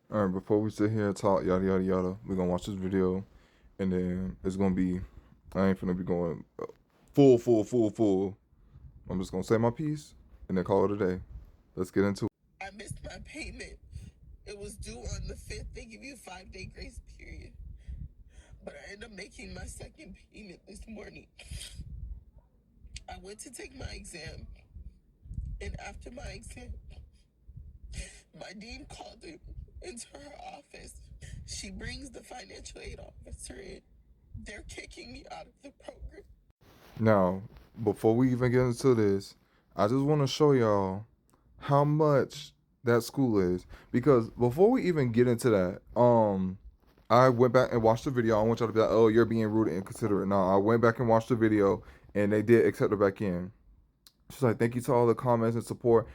All right, before we sit here and talk yada yada yada, we're gonna watch this video, and then it's gonna be. I ain't finna be going full. I'm just gonna say my piece and then call it a day. Let's get into it. I missed my payment. It was due on the 5th. They give you a 5-day grace period. But I ended up making my second payment this morning. I went to take my exam, and after my exam, my dean called him into her office. She brings the financial aid officer in. They're kicking me out of the program. Now, before we even get into this, I just want to show y'all how much that school is, because before we even get into that, I went back and watched the video. I want y'all to be like, oh, you're being rude and inconsiderate. No, I went back and watched the video, and they did accept her back in. She's like, thank you to all the comments and support.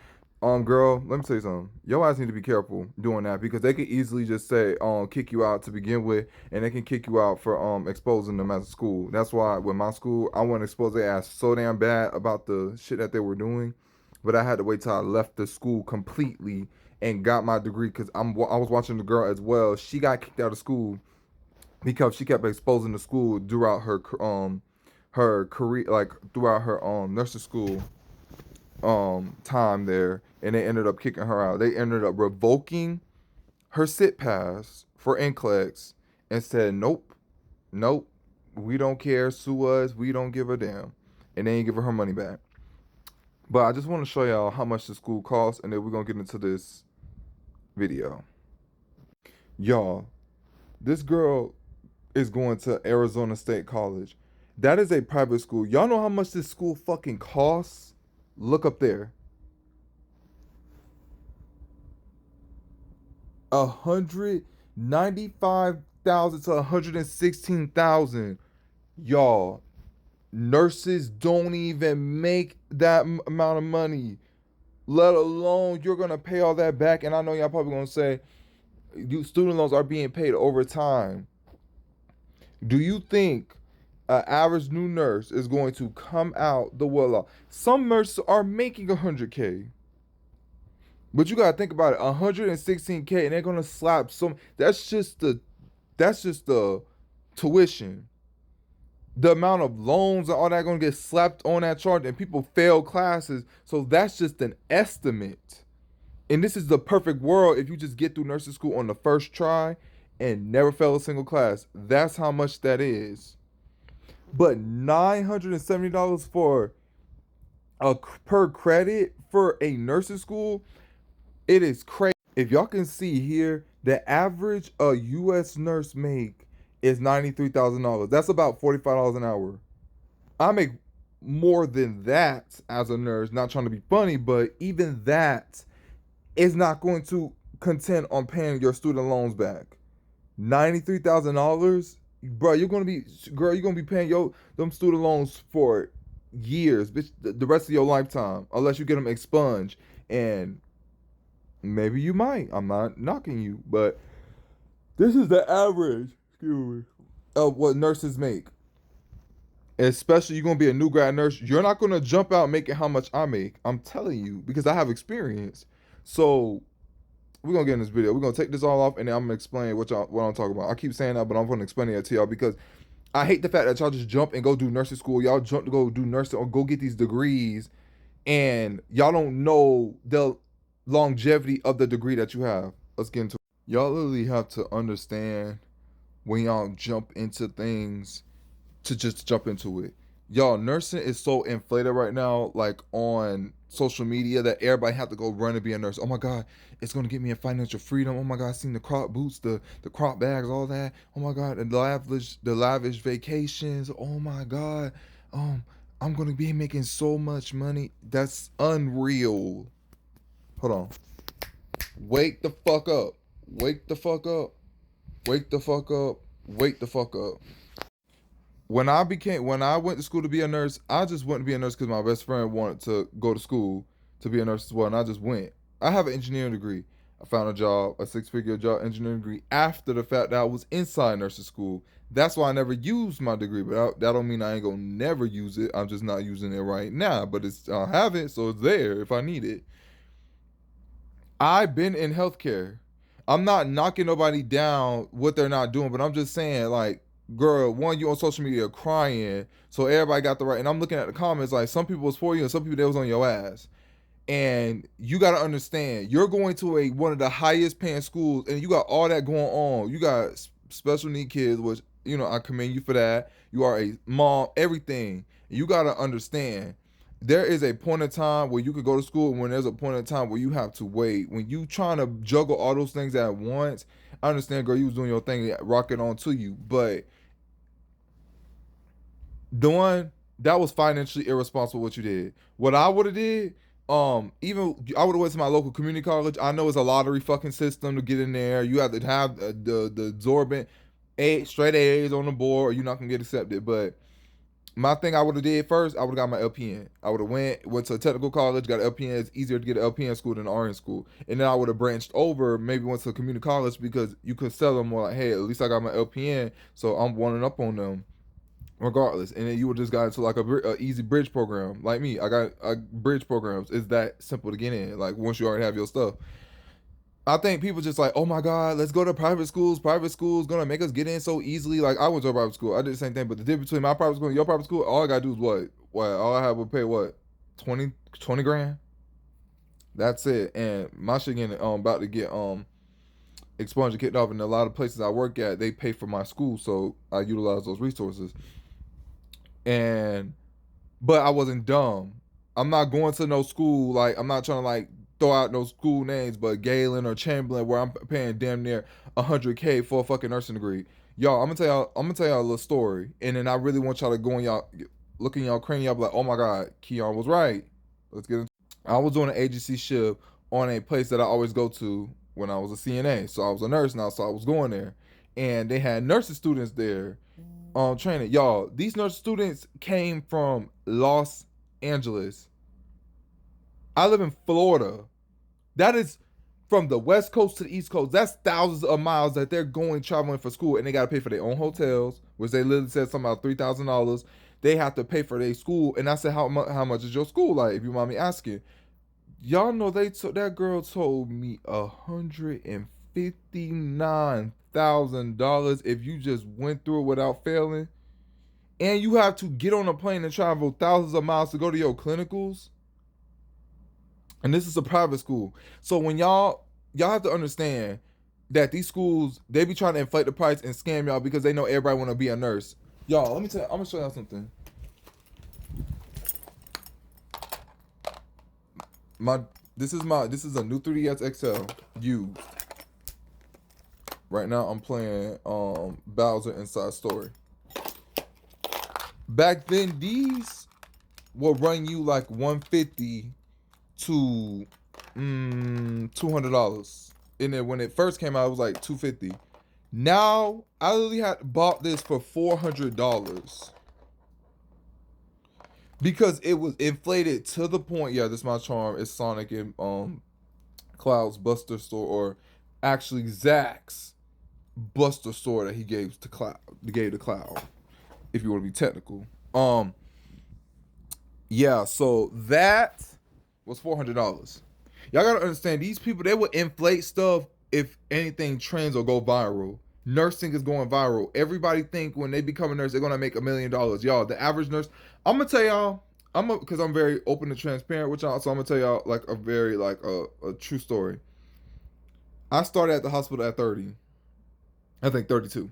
Girl, let me tell you something. Your ass need to be careful doing that, because they could easily just say, kick you out to begin with, and they can kick you out for exposing them as a school. That's why with my school, I want to expose their ass so damn bad about the shit that they were doing, but I had to wait till I left the school completely and got my degree, because I was watching the girl as well. She got kicked out of school because she kept exposing the school throughout her career, like throughout her nursing school time there, and they ended up kicking her out. They ended up revoking her sit pass for NCLEX and said, nope, we don't care, sue us, we don't give a damn. And they ain't give her money back. But I just want to show y'all how much the school costs, and then we're gonna get into this video. Y'all, this girl is going to Arizona State College. That is a private school. Y'all know how much this school fucking costs? Look up there. 195,000 to 116,000. Y'all, nurses don't even make that amount of money. Let alone you're gonna pay all that back. And I know y'all probably gonna say, you student loans are being paid over time. Do you think an average new nurse is going to come out the well off? Some nurses are making 100K. But you gotta think about it, 116K, and they're gonna slap some. That's just the tuition. The amount of loans and all that gonna get slapped on that chart, and people fail classes. So that's just an estimate. And this is the perfect world if you just get through nursing school on the first try and never fail a single class. That's how much that is. But $970 for a per credit for a nursing school, it is crazy. If y'all can see here, the average a U.S. nurse make is $93,000. That's about $45 an hour. I make more than that as a nurse. Not trying to be funny, but even that is not going to contend on paying your student loans back. $93,000, bro. You're gonna be paying them student loans for years, bitch, the rest of your lifetime, unless you get them expunged. And maybe you might. I'm not knocking you, but this is the average, excuse me, of what nurses make. Especially you're gonna be a new grad nurse. You're not gonna jump out making how much I make. I'm telling you because I have experience. So we're gonna get in this video. We're gonna take this all off, and then I'm gonna explain what I'm talking about. I keep saying that, but I'm gonna explain it to y'all because I hate the fact that y'all just jump and go do nursing school. Y'all jump to go do nursing or go get these degrees, and y'all don't know the longevity of the degree that you have. Let's get into it. Y'all literally have to understand when y'all jump into things to just jump into it. Y'all, nursing is so inflated right now, like on social media, that everybody have to go run and be a nurse. Oh my God, it's gonna get me a financial freedom. Oh my God, I seen the crop boots, the crop bags, all that. Oh my God, the lavish vacations. Oh my God, um, I'm gonna be making so much money. That's unreal. Hold on. Wake the fuck up. Wake the fuck up. Wake the fuck up. Wake the fuck up. When I went to school to be a nurse, I just went to be a nurse because my best friend wanted to go to school to be a nurse as well, and I just went. I have an engineering degree. I found a job, a six-figure job, engineering degree, after the fact that I was inside nursing school. That's why I never used my degree, but that don't mean I ain't gonna never use it. I'm just not using it right now, but I have it, so it's there if I need it. I've been in healthcare. I'm not knocking nobody down what they're not doing, but I'm just saying, like, girl, one, you on social media crying, so everybody got the right. And I'm looking at the comments, like, some people was for you and some people that was on your ass. And you got to understand, you're going to one of the highest paying schools, and you got all that going on. You got special need kids, which I commend you for that. You are a mom, everything. You got to understand, there is a point in time where you could go to school, and when there's a point in time where you have to wait. When you trying to juggle all those things at once, I understand, girl, you was doing your thing, rocking on to you, but doing that was financially irresponsible what you did. What I would have did, even I would have went to my local community college. I know it's a lottery fucking system to get in there. You have to have the absorbent straight A's on the board, or you're not gonna get accepted. But my thing I would have did first, I would have got my LPN. I would have went to a technical college, got an LPN. It's easier to get an LPN school than an RN school. And then I would have branched over, maybe went to a community college because you could sell them more like, hey, at least I got my LPN, so I'm one up on them regardless. And then you would just got into like a easy bridge program. Like me, I got bridge programs. It's that simple to get in. Like once you already have your stuff. I think people just like, oh my God, let's go to private schools. Private schools gonna make us get in so easily. Like I went to a private school. I did the same thing, but the difference between my private school and your private school, all I gotta do is what? What? All I have would pay what? 20 grand? That's it. And my shit getting about to get expunged and kicked off. And a lot of places I work at, they pay for my school, so I utilize those resources. And but I wasn't dumb. I'm not going to no school, like I'm not trying to like throw out no school names, but Galen or Chamberlain, where I'm paying damn near 100K for a fucking nursing degree. Y'all, I'm gonna tell y'all a little story, and then I really want y'all to go in y'all look in y'all cranium, y'all be like, oh my God, Keon was right. Let's get into. I was doing an agency shift on a place that I always go to when I was a CNA, so I was a nurse now, so I was going there, and they had nursing students there training. Y'all, these nurse students came from Los Angeles. I live in Florida. That is from the West Coast to the East Coast. That's thousands of miles that they're going traveling for school, and they got to pay for their own hotels, which they literally said something about $3,000. They have to pay for their school, and I said, how much is your school like? If you mind me asking, y'all know that girl told me $159,000 if you just went through it without failing, and you have to get on a plane and travel thousands of miles to go to your clinicals. And this is a private school, so when y'all have to understand that these schools, they be trying to inflate the price and scam y'all because they know everybody want to be a nurse. Y'all, let me tell you, I'm gonna show y'all something. This is a new 3ds XL used. Right now I'm playing Bowser Inside Story. Back then these will run you like 150 to $200. And then when it first came out, it was like 250. Now I literally had bought this for $400 because it was inflated to the point. Yeah, this is my charm. It's Sonic and Cloud's Buster store, or actually Zach's Buster store that he gave to Cloud. Gave to Cloud, if you want to be technical. Yeah, so that was $400. Y'all gotta understand, these people, they would inflate stuff if anything trends or go viral. Nursing is going viral. Everybody think when they become a nurse, they're gonna make $1 million. Y'all, the average nurse, I'm gonna tell y'all, because I'm very open and transparent with y'all, so I'm gonna tell y'all like a very like a true story. I started at the hospital at 30, I think 32.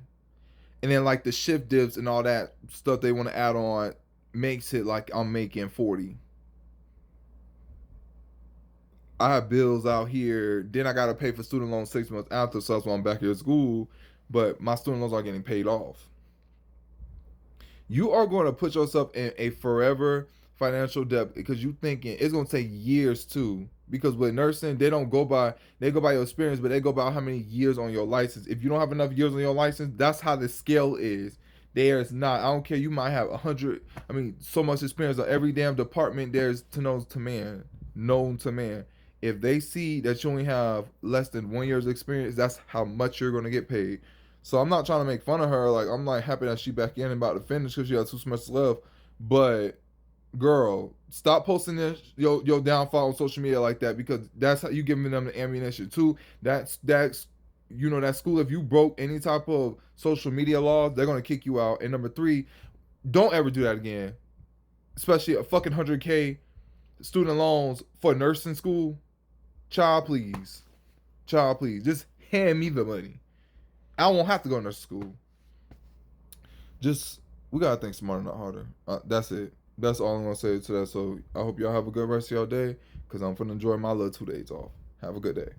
And then like the shift dips and all that stuff they want to add on makes it like I'm making 40. I have bills out here. Then I gotta pay for student loans 6 months after, so that's why I'm back here at school. But my student loans are getting paid off. You are going to put yourself in a forever financial debt because you thinking it's going to take years too. Because with nursing, they go by your experience, but they go by how many years on your license. If you don't have enough years on your license, that's how the scale is. There's not. I don't care. You might have 100. I mean, so much experience on every damn department. There's known to man. If they see that you only have less than 1 year's experience, that's how much you're gonna get paid. So I'm not trying to make fun of her. Like I'm like happy that she back in and about to finish because she has 2 semesters left. But girl, stop posting this your downfall on social media like that, because that's how you giving them the ammunition too. That's you know, that school, if you broke any type of social media laws, they're gonna kick you out. And number three, don't ever do that again. Especially a fucking 100K student loans for nursing school. Child, please. Child, please. Just hand me the money. I won't have to go to nursing school. Just, we gotta think smarter, not harder. That's it. That's all I'm gonna say to that. So I hope y'all have a good rest of your day, because I'm gonna enjoy my little 2 days off. Have a good day.